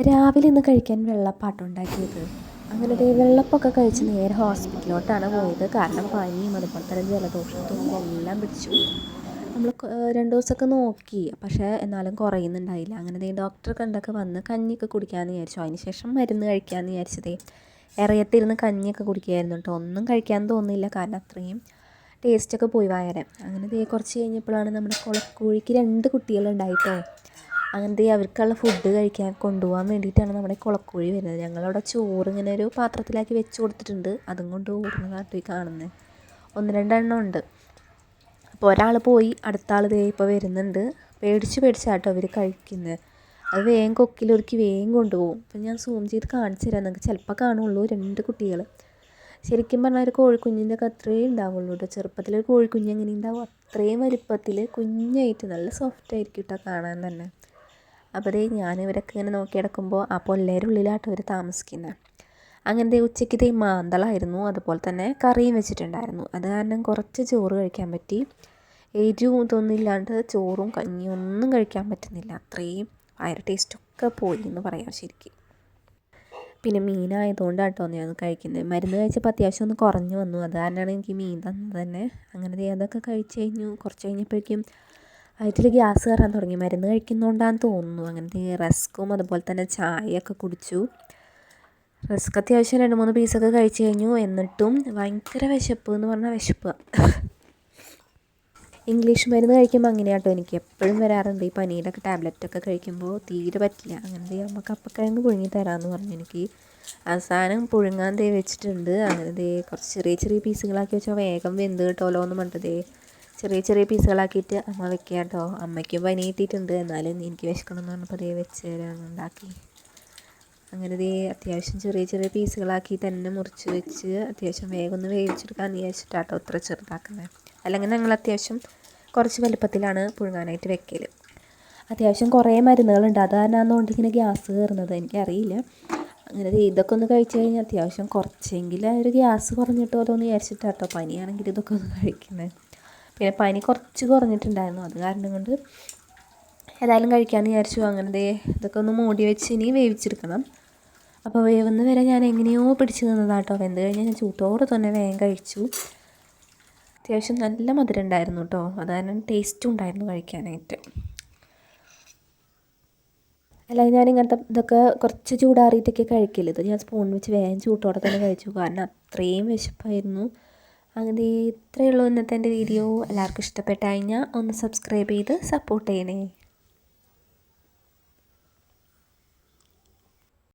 രാവിലെ ഇന്ന് കഴിക്കാൻ വെള്ളപ്പാട്ടം ഉണ്ടാക്കിയത്. അങ്ങനെ വെള്ളപ്പൊക്കെ കഴിച്ച് നേരെ ഹോസ്പിറ്റലിലോട്ടാണ് പോയത്. കാരണം പനിയും അതുപോലെ തന്നെ ജലദോഷം തുമ്മൽ എല്ലാം പിടിച്ചു. നമ്മൾ 2 ദിവസമൊക്കെ നോക്കി, പക്ഷേ എന്നാലും കുറയുന്നുണ്ടായില്ല. അങ്ങനെ ഡോക്ടർ കണ്ടൊക്കെ വന്ന് കഞ്ഞിയൊക്കെ കുടിക്കാമെന്ന് വിചാരിച്ചു. അതിന് ശേഷം മരുന്ന് കഴിക്കാമെന്ന് വിചാരിച്ചതേ ഇറയത്തിരുന്ന് കഞ്ഞിയൊക്കെ കുടിക്കുകയായിരുന്നു കേട്ടോ. ഒന്നും കഴിക്കാൻ തോന്നിയില്ല, കാരണം അത്രയും ടേസ്റ്റൊക്കെ പോയി വയറ്. അങ്ങനെ കുറച്ച് കഴിഞ്ഞപ്പോഴാണ് നമ്മുടെ കുളക്കോഴിക്ക് 2 കുട്ടികളുണ്ടായിട്ടോ. അങ്ങനത്തെ അവർക്കുള്ള ഫുഡ് കഴിക്കാൻ കൊണ്ടുപോകാൻ വേണ്ടിയിട്ടാണ് നമ്മുടെ കുളക്കോഴി വരുന്നത്. ഞങ്ങളവിടെ ചോറ് ഇങ്ങനെ ഒരു പാത്രത്തിലാക്കി വെച്ച് കൊടുത്തിട്ടുണ്ട്. അതും കൊണ്ട് ഓടുന്നതാട്ടോ ഈ കാണുന്നത്. 1-2 എണ്ണം ഉണ്ട്. അപ്പോൾ ഒരാൾ പോയി, അടുത്ത ആൾ ഇപ്പോൾ വരുന്നുണ്ട്. പേടിച്ചാട്ടോ അവർ കഴിക്കുന്നത്. അത് വേഗം കൊക്കിലൊരുക്കി വേഗം കൊണ്ടുപോകും. അപ്പം ഞാൻ സൂം ചെയ്ത് കാണിച്ചു തരാം. നിങ്ങൾക്ക് ചിലപ്പോൾ കാണുള്ളൂ 2 കുട്ടികൾ. ശരിക്കും പറഞ്ഞാൽ ഒരു കോഴിക്കുഞ്ഞിൻ്റെ ഒക്കെ അത്രയും ഉണ്ടാവുള്ളൂ കേട്ടോ. ചെറുപ്പത്തിലൊരു കോഴിക്കുഞ്ഞ് എങ്ങനെ ഉണ്ടാവും അത്രയും വലിപ്പത്തിൽ കുഞ്ഞായിട്ട് നല്ല സോഫ്റ്റ് ആയിരിക്കും കേട്ടോ കാണാൻ തന്നെ. അപ്പോൾ ഞാൻ ഇവരൊക്കെ ഇങ്ങനെ നോക്കി കിടക്കുമ്പോൾ ആ പൊല്ലേരുടെ ഉള്ളിലാട്ടോ ഇവർ താമസിക്കുന്നത്. അങ്ങനത്തെ ഉച്ചയ്ക്ക് മാന്തളായിരുന്നു, അതുപോലെ തന്നെ കറിയും വെച്ചിട്ടുണ്ടായിരുന്നു. അത് കാരണം കുറച്ച് ചോറ് കഴിക്കാൻ പറ്റി. എരിവും ഇതൊന്നും ഇല്ലാണ്ട് ചോറും കഞ്ഞിയും ഒന്നും കഴിക്കാൻ പറ്റുന്നില്ല. അത്രയും വയറ് ടേസ്റ്റൊക്കെ പോയി എന്ന് പറയാം ശരിക്കും. പിന്നെ മീനായതുകൊണ്ടാട്ടോ ഞാൻ കഴിക്കുന്നത്. മരുന്ന് കഴിച്ചപ്പോൾ അത്യാവശ്യം ഒന്ന് കുറഞ്ഞു വന്നു. അത് കാരണമാണ് എനിക്ക് മീൻ തന്നത് തന്നെ. അങ്ങനെ അതൊക്കെ കഴിച്ച് കഴിഞ്ഞു. കുറച്ച് കഴിഞ്ഞപ്പോഴേക്കും വയറ്റിൽ ഗ്യാസ് കയറാൻ തുടങ്ങി. മരുന്ന് കഴിക്കുന്നതുകൊണ്ടാണെന്ന് തോന്നുന്നു. അങ്ങനത്തെ റസ്ക്കും അതുപോലെ തന്നെ ചായയൊക്കെ കുടിച്ചു. റസ്ക് അത്യാവശ്യം 2-3 പീസൊക്കെ കഴിച്ച് കഴിഞ്ഞു. എന്നിട്ടും ഭയങ്കര വിശപ്പ് എന്ന് പറഞ്ഞാൽ വിശപ്പ്. ഇംഗ്ലീഷ് മരുന്ന് കഴിക്കുമ്പോൾ അങ്ങനെയാട്ടോ എനിക്ക് എപ്പോഴും വരാറുണ്ട്. ഈ പനീയുടെ ഒക്കെ ടാബ്ലറ്റൊക്കെ കഴിക്കുമ്പോൾ തീരെ പറ്റില്ല. അങ്ങനെ നമുക്ക് കപ്പക്കിഴങ്ങ് പുഴുങ്ങി തരാമെന്ന് പറഞ്ഞു എനിക്ക്. അവസാനം പുഴുങ്ങാൻ വെച്ചിട്ടുണ്ട്. അങ്ങനെ കുറച്ച് ചെറിയ പീസുകളാക്കി വെച്ചാൽ വേഗം വെന്ത് കിട്ടുമല്ലോ എന്ന് പറഞ്ഞിട്ട് ചെറിയ പീസുകളാക്കിയിട്ട് അമ്മ വെക്കുക കേട്ടോ. അമ്മയ്ക്കും പനി കിട്ടിയിട്ടുണ്ട്, എന്നാലും എനിക്ക് വിശക്കണമെന്ന് പറഞ്ഞപ്പോൾ വെച്ച് തരാനുണ്ടാക്കി. അങ്ങനെ അത്യാവശ്യം ചെറിയ പീസുകളാക്കി തന്നെ മുറിച്ച് വെച്ച് അത്യാവശ്യം വേഗം ഒന്ന് വേവിച്ചെടുക്കാമെന്ന് വിചാരിച്ചിട്ടാട്ടോ ഇത്ര ചെറുതാക്കുന്നത്. അല്ലെങ്കിൽ ഞങ്ങൾ അത്യാവശ്യം കുറച്ച് വലുപ്പത്തിലാണ് പുഴുങ്ങാനായിട്ട് വെക്കൽ. അത്യാവശ്യം കുറേ മരുന്നുകളുണ്ട്, അത് കാരണമാണെന്നുകൊണ്ട് ഇങ്ങനെ ഗ്യാസ് കയറുന്നത് എനിക്കറിയില്ല. അങ്ങനെ ഇതൊക്കെ ഒന്ന് കഴിച്ച് കഴിഞ്ഞാൽ അത്യാവശ്യം കുറച്ചെങ്കിലും ഒരു ഗ്യാസ് കുറഞ്ഞിട്ടുമല്ലോ എന്ന് വിചാരിച്ചിട്ടാട്ടോ പനിയാണെങ്കിൽ ഇതൊക്കെ ഒന്ന് കഴിക്കുന്നത്. പിന്നെ പനി കുറച്ച് കുറഞ്ഞിട്ടുണ്ടായിരുന്നു, അത് കാരണം കൊണ്ട് ഏതായാലും കഴിക്കാമെന്ന് വിചാരിച്ചു. അങ്ങനെ ഇതൊക്കെ ഒന്ന് മൂടി വെച്ച് ഇനി വേവിച്ചെടുക്കണം. അപ്പോൾ വേവുന്ന വരെ ഞാൻ എങ്ങനെയോ പിടിച്ച് നിന്നതാട്ടോ. വെന്ത് കഴിഞ്ഞാൽ ഞാൻ ചൂട്ടോടെ തന്നെ വേഗം കഴിച്ചു. അത്യാവശ്യം നല്ല മധുരം ഉണ്ടായിരുന്നു കേട്ടോ, അത് കാരണം ടേസ്റ്റും ഉണ്ടായിരുന്നു കഴിക്കാനായിട്ട്. അല്ലാതെ ഞാൻ ഇങ്ങനത്തെ ഇതൊക്കെ കുറച്ച് ചൂടാറിയിട്ടൊക്കെ കഴിക്കില്ല. ഇത് ഞാൻ സ്പൂൺ വെച്ച് വേഗം ചൂട്ടോടെ തന്നെ കഴിച്ചു, കാരണം അത്രയും വിശപ്പായിരുന്നു. അങ്ങനെ ഇത്രയേ ഉള്ളൂ ഇന്നത്തെ എൻ്റെ വീഡിയോ. എല്ലാവർക്കും ഇഷ്ടപ്പെട്ട് കഴിഞ്ഞാൽ ഒന്ന് സബ്സ്ക്രൈബ് ചെയ്ത് സപ്പോർട്ട് ചെയ്യണേ.